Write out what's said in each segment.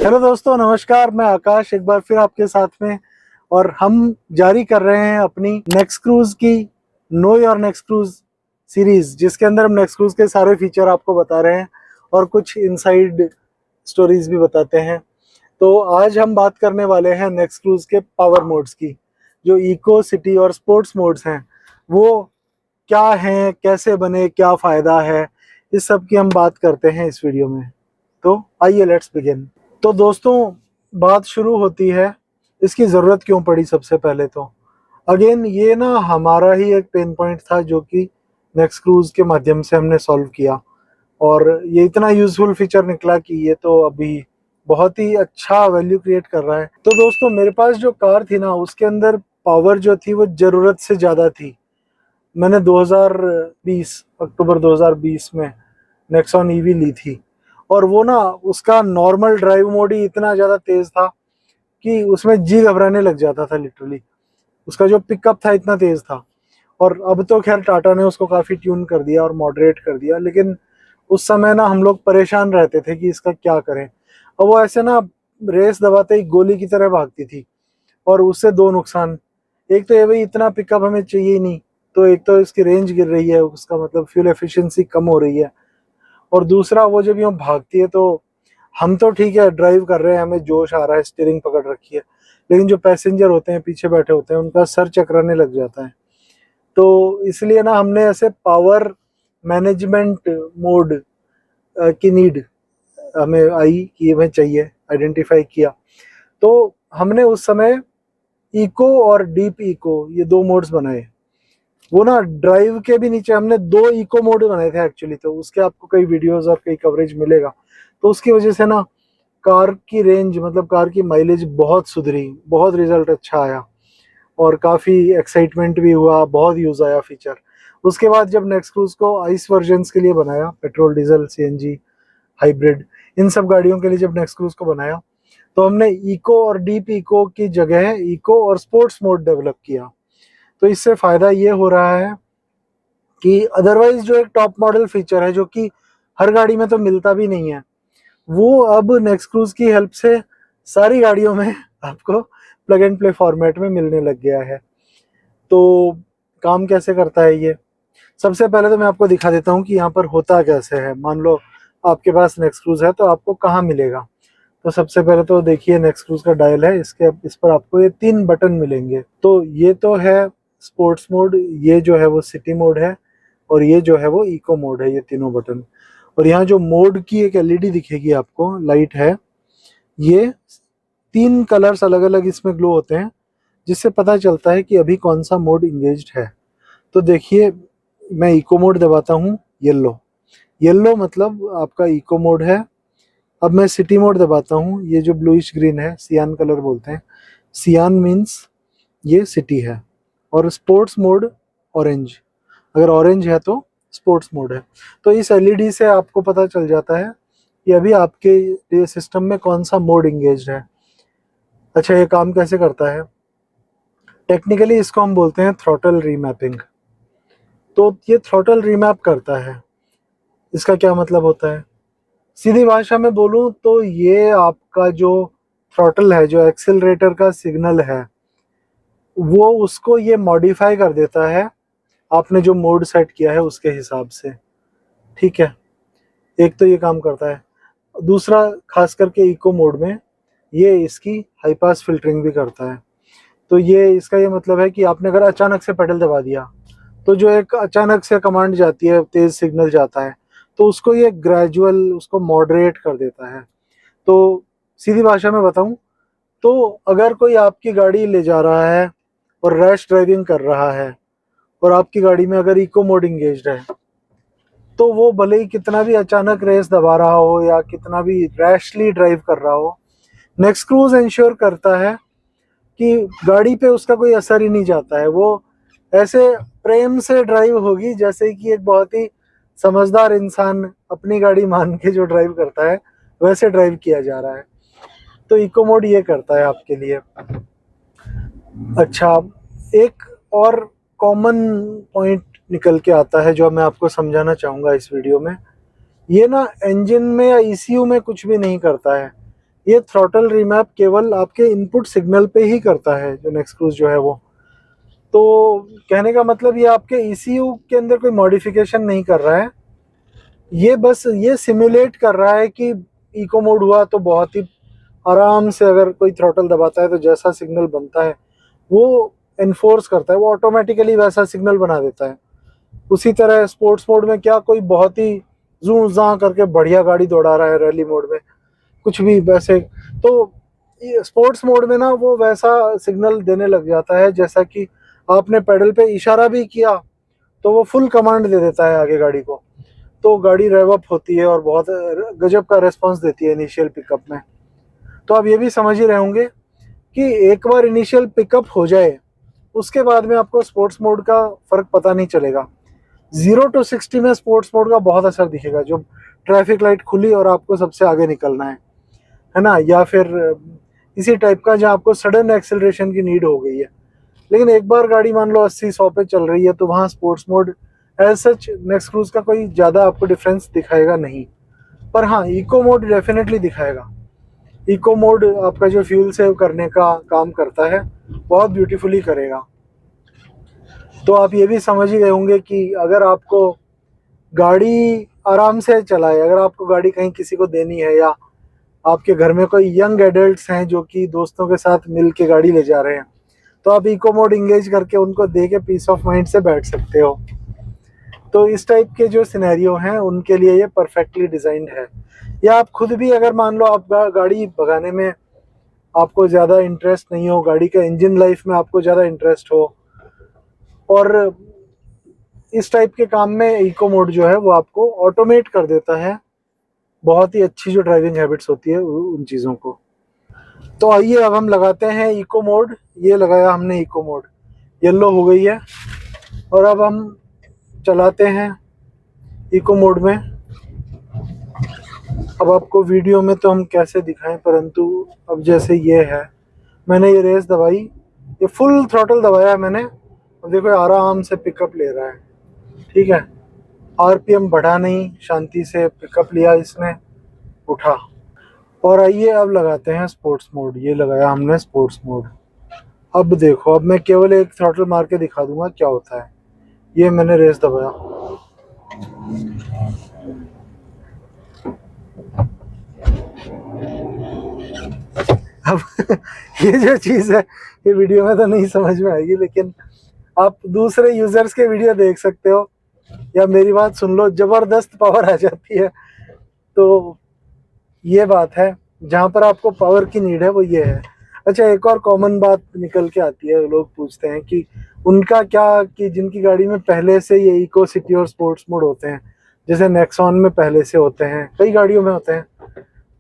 Hello दोस्तों, नमस्कार। मैं आकाश एक बार फिर आपके साथ में, और हम जारी कर रहे हैं अपनी नेक्स्ट क्रूज की know your next cruise series, जिसके अंदर हम नेक्स्ट क्रूज के सारे फीचर आपको बता रहे हैं और कुछ इनसाइड स्टोरीज भी बताते हैं। तो आज हम बात करने वाले हैं नेक्स्ट क्रूज के पावर मोड्स की। जो इको, सिटी और स्पोर्ट्स मोड्स हैं वो क्या हैं, कैसे बने, क्या फ़ायदा है, इस सब की हम बात करते हैं इस वीडियो में। तो आइए, लेट्स बिगिन। तो दोस्तों, बात शुरू होती है इसकी ज़रूरत क्यों पड़ी। सबसे पहले तो अगेन ये ना हमारा ही एक पेन पॉइंट था जो कि नेक्स्ट क्रूज के माध्यम से हमने सॉल्व किया, और ये इतना यूजफुल फीचर निकला कि ये तो अभी बहुत ही अच्छा वैल्यू क्रिएट कर रहा है। तो दोस्तों, मेरे पास जो कार थी ना उसके अंदर पावर जो थी वो ज़रूरत से ज़्यादा थी। मैंने 2020 अक्टूबर 2020 में नेक्सॉन ईवी ली थी, और वो ना उसका नॉर्मल ड्राइव मोड ही इतना ज़्यादा तेज़ था कि उसमें जी घबराने लग जाता था लिटरली। उसका जो पिकअप था इतना तेज़ था। और अब तो खैर टाटा ने उसको काफ़ी ट्यून कर दिया और मॉडरेट कर दिया, लेकिन उस समय ना हम लोग परेशान रहते थे कि इसका क्या करें। और वो ऐसे ना रेस दबाते ही गोली की तरह भागती थी, और उससे दो नुकसान। एक तो ये, भाई इतना पिकअप हमें चाहिए ही नहीं, तो एक तो इसकी रेंज गिर रही है, उसका मतलब फ्यूल एफिशिएंसी कम हो रही है। और दूसरा, वो जब यूँ भागती है तो हम तो ठीक है ड्राइव कर रहे हैं, हमें जोश आ रहा है, स्टीयरिंग पकड़ रखी है, लेकिन जो पैसेंजर होते हैं पीछे बैठे होते हैं उनका सर चकराने लग जाता है। तो इसलिए ना हमने ऐसे पावर मैनेजमेंट मोड की नीड हमें आई कि हमें चाहिए, आइडेंटिफाई किया। तो हमने उस समय इको और डीप इको ये दो मोड्स बनाए। वो ना ड्राइव के भी नीचे हमने दो इको मोड बनाए थे एक्चुअली, तो उसके आपको कई वीडियोस और कई कवरेज मिलेगा। तो उसकी वजह से ना कार की रेंज, मतलब कार की माइलेज बहुत सुधरी, बहुत रिजल्ट अच्छा आया, और काफ़ी एक्साइटमेंट भी हुआ, बहुत यूज़ आया फीचर। उसके बाद जब नेक्स्ट क्रूज को आइस वर्जन्स के लिए बनाया, पेट्रोल, डीजल, सीएनजी, हाइब्रिड, इन सब गाड़ियों के लिए जब नेक्स्ट क्रूज को बनाया, तो हमने इको और डीप इको की जगह इको और स्पोर्ट्स मोड डेवलप किया। तो इससे फ़ायदा ये हो रहा है कि अदरवाइज जो एक टॉप मॉडल फीचर है जो कि हर गाड़ी में तो मिलता भी नहीं है, वो अब नेक्स्ट क्रूज की हेल्प से सारी गाड़ियों में आपको प्लग एंड प्ले फॉर्मेट में मिलने लग गया है। तो काम कैसे करता है ये, सबसे पहले तो मैं आपको दिखा देता हूँ कि यहाँ पर होता कैसे है। मान लो आपके पास नेक्स्ट क्रूज है तो आपको कहाँ मिलेगा। तो सबसे पहले तो देखिए, नेक्स्ट क्रूज का डायल है, इस पर आपको ये 3 बटन मिलेंगे। तो ये तो है स्पोर्ट्स मोड, ये जो है वो सिटी मोड है, और ये जो है वो इको मोड है, ये तीनों बटन। और यहाँ जो मोड की एक एलईडी दिखेगी आपको, लाइट है, ये 3 कलर्स अलग अलग इसमें ग्लो होते हैं, जिससे पता चलता है कि अभी कौन सा मोड इंगेज्ड है। तो देखिए, मैं इको मोड दबाता हूँ, येलो, येलो मतलब आपका इको मोड है। अब मैं सिटी मोड दबाता हूँ, ये जो ब्लूइश ग्रीन है, सियान कलर बोलते हैं, सियान मीन्स ये सिटी है। और स्पोर्ट्स मोड ऑरेंज, अगर ऑरेंज है तो स्पोर्ट्स मोड है। तो इस एलईडी से आपको पता चल जाता है कि अभी आपके ये सिस्टम में कौन सा मोड इंगेज है। अच्छा, ये काम कैसे करता है? टेक्निकली इसको हम बोलते हैं थ्रॉटल रीमैपिंग। तो ये थ्रॉटल रीमैप करता है। इसका क्या मतलब होता है? सीधी भाषा में बोलूं तो ये आपका जो थ्रॉटल है, जो एक्सेलरेटर का सिग्नल है, वो उसको ये मॉडिफाई कर देता है आपने जो मोड सेट किया है उसके हिसाब से। ठीक है, एक तो ये काम करता है। दूसरा, खास करके इको मोड में ये इसकी हाई पास फिल्टरिंग भी करता है। तो ये इसका ये मतलब है कि आपने अगर अचानक से पेडल दबा दिया, तो जो एक अचानक से कमांड जाती है, तेज सिग्नल जाता है, तो उसको ये ग्रेजुअल उसको मॉडरेट कर देता है। तो सीधी भाषा में बताऊं तो अगर कोई आपकी गाड़ी ले जा रहा है और रैश ड्राइविंग कर रहा है, और आपकी गाड़ी में अगर इको मोड इंगेज्ड है, तो वो भले ही कितना भी अचानक रेस दबा रहा हो या कितना भी रैशली ड्राइव कर रहा हो, नेक्स्ट क्रूज इंश्योर करता है कि गाड़ी पे उसका कोई असर ही नहीं जाता है। वो ऐसे प्रेम से ड्राइव होगी जैसे कि एक बहुत ही समझदार इंसान अपनी गाड़ी मान के जो ड्राइव करता है, वैसे ड्राइव किया जा रहा है। तो इको मोड ये करता है आपके लिए। अच्छा, एक और कॉमन पॉइंट निकल के आता है जो मैं आपको समझाना चाहूँगा इस वीडियो में। ये ना इंजन में या ईसीयू में कुछ भी नहीं करता है, ये थ्रॉटल रिमैप केवल आपके इनपुट सिग्नल पे ही करता है जो नेक्स्ट क्रूज जो है वो। तो कहने का मतलब ये आपके ECU के अंदर कोई मॉडिफिकेशन नहीं कर रहा है, ये बस ये सिमुलेट कर रहा है कि इको मोड हुआ तो बहुत ही आराम से अगर कोई थ्रॉटल दबाता है तो जैसा सिग्नल बनता है वो एनफोर्स करता है, वो ऑटोमेटिकली वैसा सिग्नल बना देता है। उसी तरह स्पोर्ट्स मोड में क्या कोई बहुत ही जू जा करके बढ़िया गाड़ी दौड़ा रहा है रैली मोड में, कुछ भी वैसे, तो स्पोर्ट्स मोड में ना वो वैसा सिग्नल देने लग जाता है जैसा कि आपने पेडल पे इशारा भी किया तो वो फुल कमांड दे देता है आगे गाड़ी को, तो गाड़ी रेव अप होती है और बहुत गजब का रेस्पॉन्स देती है इनिशियल पिकअप में। तो आप ये भी समझ ही रहे होंगे कि एक बार इनिशियल पिकअप हो जाए उसके बाद में आपको स्पोर्ट्स मोड का फर्क पता नहीं चलेगा। 0 to 60 में स्पोर्ट्स मोड का बहुत असर दिखेगा, जो ट्रैफिक लाइट खुली और आपको सबसे आगे निकलना है ना, या फिर इसी टाइप का जहाँ आपको सडन एक्सेलरेशन की नीड हो गई है। लेकिन एक बार गाड़ी मान लो 80-100 पे चल रही है तो वहाँ sports mode as such next cruise का कोई ज़्यादा आपको डिफरेंस दिखाएगा नहीं। पर हाँ, इको मोड डेफिनेटली दिखाएगा। इको मोड आपका जो फ्यूल सेव करने का काम करता है बहुत ब्यूटीफुली करेगा। तो आप ये भी समझ ही गए होंगे कि अगर आपको गाड़ी आराम से चलाए, अगर आपको गाड़ी कहीं किसी को देनी है या आपके घर में कोई यंग एडल्ट्स हैं जो कि दोस्तों के साथ मिल के गाड़ी ले जा रहे हैं, तो आप इको मोड इंगेज करके उनको दे के पीस ऑफ माइंड से बैठ सकते हो। तो इस टाइप के जो सिनेरियो हैं उनके लिए ये परफेक्टली डिजाइंड है। या आप खुद भी अगर मान लो आप गाड़ी भगाने में आपको ज़्यादा इंटरेस्ट नहीं हो, गाड़ी का इंजन लाइफ में आपको ज़्यादा इंटरेस्ट हो, और इस टाइप के काम में इको मोड जो है वो आपको ऑटोमेट कर देता है बहुत ही अच्छी जो ड्राइविंग हैबिट्स होती है उन चीज़ों को। तो आइए अब हम लगाते हैं इको मोड। ये लगाया हमने इको मोड, येलो हो गई है, और अब हम चलाते हैं इको मोड में। अब आपको वीडियो में तो हम कैसे दिखाएं, परंतु अब जैसे ये है, मैंने ये रेस दबाई, ये फुल थ्रॉटल दबाया है मैंने, अब देखो आराम से पिकअप ले रहा है। ठीक है, RPM बढ़ा नहीं, शांति से पिकअप लिया इसने, उठा। और आइए अब लगाते हैं स्पोर्ट्स मोड। ये लगाया हमने स्पोर्ट्स मोड। अब देखो, अब मैं केवल एक थ्रॉटल मार के दिखा दूंगा क्या होता है। ये मैंने रेस दबाया, अब ये जो चीज़ है ये वीडियो में तो नहीं समझ में आएगी, लेकिन आप दूसरे यूजर्स के वीडियो देख सकते हो या मेरी बात सुन लो, जबरदस्त पावर आ जाती है। तो ये बात है, जहाँ पर आपको पावर की नीड है वो ये है। अच्छा, एक और कॉमन बात निकल के आती है, लोग पूछते हैं कि उनका क्या, कि जिनकी गाड़ी में पहले से ये इको सिटी और स्पोर्ट्स मोड होते हैं, जैसे नेक्सॉन में पहले से होते हैं, कई गाड़ियों में होते हैं,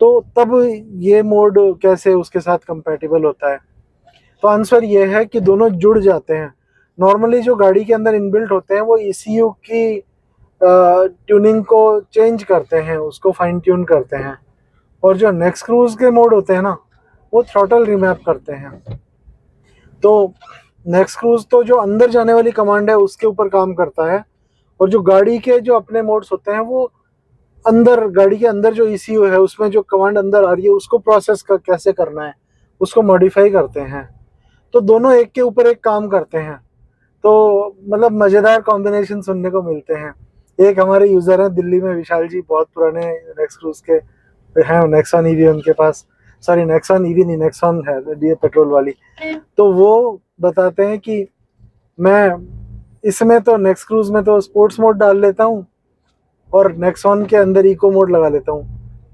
तो तब ये मोड कैसे उसके साथ कंपैटिबल होता है। तो आंसर ये है कि दोनों जुड़ जाते हैं। नॉर्मली जो गाड़ी के अंदर इनबिल्ट होते हैं वो ECU की ट्यूनिंग को चेंज करते हैं, उसको फाइन ट्यून करते हैं, और जो नेक्स्ट क्रूज के मोड होते हैं ना वो थ्रॉटल रिमैप करते हैं। तो नेक्स्ट क्रूज तो जो अंदर जाने वाली कमांड है उसके ऊपर काम करता है, और जो गाड़ी के जो अपने मोड्स होते हैं वो अंदर, गाड़ी के अंदर जो ECU है उसमें जो कमांड अंदर आ रही है उसको प्रोसेस कर कैसे करना है उसको मॉडिफाई करते हैं। तो दोनों एक के ऊपर एक काम करते हैं, तो मतलब मज़ेदार कॉम्बिनेशन सुनने को मिलते हैं। एक हमारे यूज़र हैं दिल्ली में, विशाल जी, बहुत पुराने नेक्स्ट क्रूज के हैं, नेक्सॉन ईवी उनके पास, सॉरी नेक्सॉन ईवी नहीं, नेक्सॉन है ये पेट्रोल वाली। तो वो बताते हैं कि मैं इसमें तो नेक्स्ट क्रूज में तो स्पोर्ट्स मोड डाल लेता हूँ और नेक्सॉन के अंदर इको मोड लगा लेता हूँ,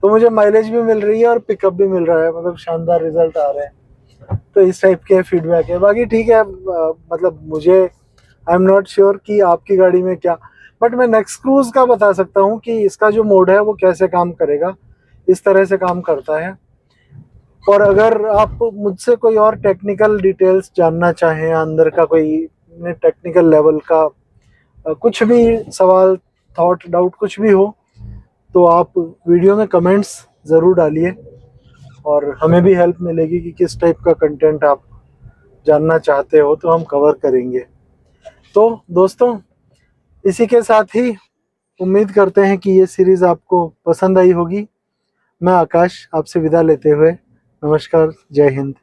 तो मुझे माइलेज भी मिल रही है और पिकअप भी मिल रहा है, मतलब शानदार रिजल्ट आ रहे हैं। तो इस टाइप के फीडबैक है। बाकी ठीक है, मतलब मुझे, आई एम नॉट श्योर कि आपकी गाड़ी में क्या, बट मैं नेक्स्ट क्रूज का बता सकता हूँ कि इसका जो मोड है वो कैसे काम करेगा, इस तरह से काम करता है। और अगर आप मुझसे कोई और टेक्निकल डिटेल्स जानना चाहें, अंदर का कोई टेक्निकल लेवल का कुछ भी सवाल, थॉट, डाउट कुछ भी हो, तो आप वीडियो में कमेंट्स ज़रूर डालिए, और हमें भी हेल्प मिलेगी कि किस टाइप का कंटेंट आप जानना चाहते हो, तो हम कवर करेंगे। तो दोस्तों, इसी के साथ ही उम्मीद करते हैं कि ये सीरीज़ आपको पसंद आई होगी। मैं आकाश आपसे विदा लेते हुए नमस्कार, जय हिंद।